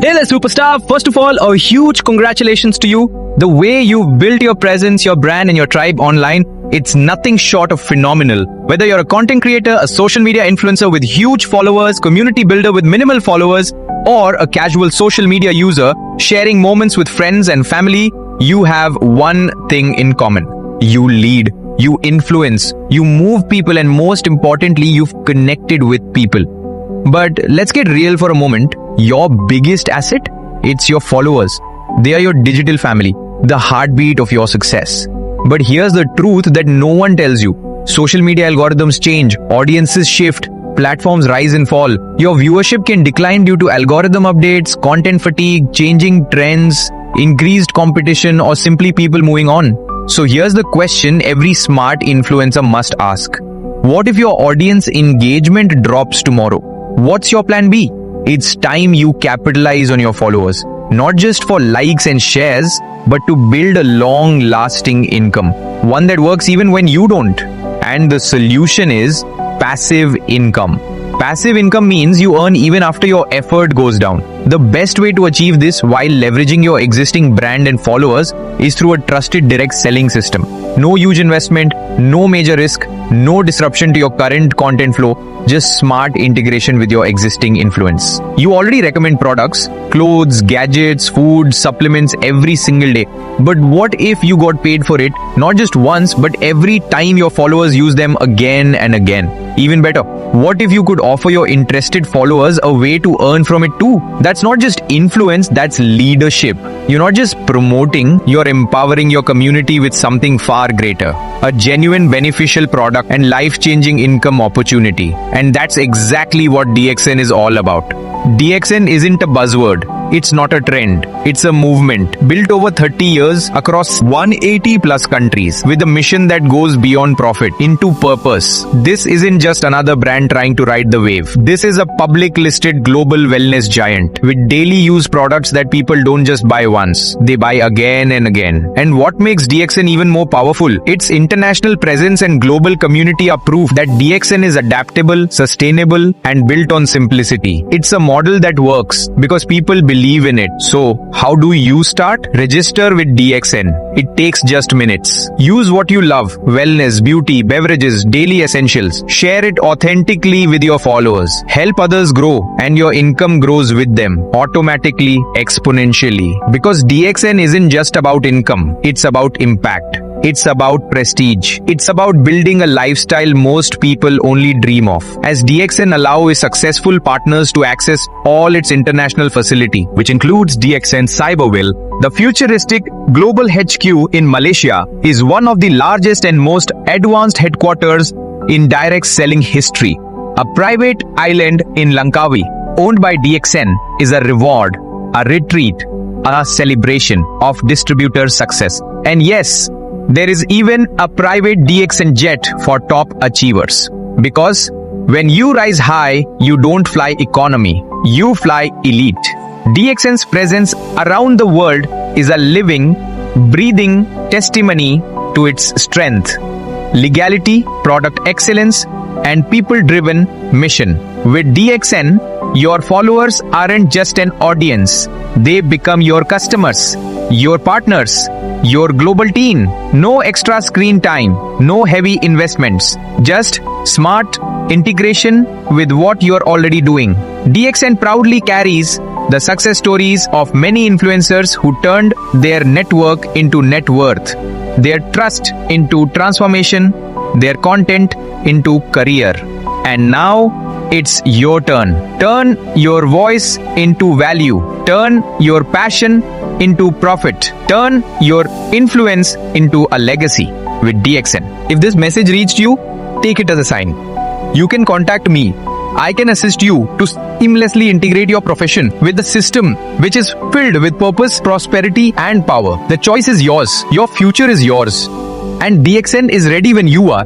Hey there, superstar. First of all, a huge congratulations to you. The way you've built your presence, your brand, and your tribe online, it's nothing short of phenomenal. Whether you're a content creator, a social media influencer with huge followers, community builder with minimal followers, or a casual social media user sharing moments with friends and family, you have one thing in common. You lead, you influence, you move people, and most importantly, you've connected with people. But let's get real for a moment. Your biggest asset? It's your followers. They are your digital family, the heartbeat of your success. But here's the truth that no one tells you. Social media algorithms change, audiences shift, platforms rise and fall. Your viewership can decline due to algorithm updates, content fatigue, changing trends, increased competition, or simply people moving on. So here's the question every smart influencer must ask. What if your audience engagement drops tomorrow? What's your plan B? It's time you capitalize on your followers, not just for likes and shares, but to build a long-lasting income, one that works even when you don't. And the solution is passive income. Passive income means you earn even after your effort goes down. The best way to achieve this while leveraging your existing brand and followers is through a trusted direct selling system. No huge investment, no major risk, no disruption to your current content flow, just smart integration with your existing influence. You already recommend products, clothes, gadgets, food, supplements every single day. But what if you got paid for it, not just once, but every time your followers use them again and again? Even better, what if you could offer your interested followers a way to earn from it too? That's not just influence, that's leadership. You're not just promoting, you're empowering your community with something far greater. A genuine beneficial product and life-changing income opportunity. And that's exactly what DXN is all about. DXN isn't a buzzword. It's not a trend. It's a movement built over 30 years across 180 plus countries with a mission that goes beyond profit into purpose. This isn't just another brand trying to ride the wave. This is a public listed global wellness giant with daily use products that people don't just buy once. They buy again and again. And what makes DXN even more powerful? Its international presence and global community are proof that DXN is adaptable, sustainable, and built on simplicity. It's a model that works because people believe in it. So, how do you start? Register with DXN. It takes just minutes. Use what you love: wellness, beauty, beverages, daily essentials. Share it authentically with your followers. Help others grow, and your income grows with them automatically, exponentially. Because DXN isn't just about income, it's about impact. It's about prestige. It's about building a lifestyle most people only dream of. As DXN allows successful partners to access all its international facility, which includes DXN Cyberville, the futuristic global HQ in Malaysia is one of the largest and most advanced headquarters in direct selling history. A private island in Langkawi, owned by DXN, is a reward, a retreat, a celebration of distributor success. And yes, there is even a private DXN jet for top achievers. Because when you rise high, you don't fly economy, you fly elite. DXN's presence around the world is a living, breathing testimony to its strength, legality, product excellence, and people-driven mission. With DXN, your followers aren't just an audience, they become your customers, your partners, your global team. No extra screen time, no heavy investments, just smart integration with what you're already doing. DXN proudly carries the success stories of many influencers who turned their network into net worth, their trust into transformation, their content into career. And now, it's your turn. Turn your voice into value. Turn your passion into profit. Turn your influence into a legacy with DXN. If this message reached you, take it as a sign. You can contact me. I can assist you to seamlessly integrate your profession with the system which is filled with purpose, prosperity, and power. The choice is yours. Your future is yours. And DXN is ready when you are.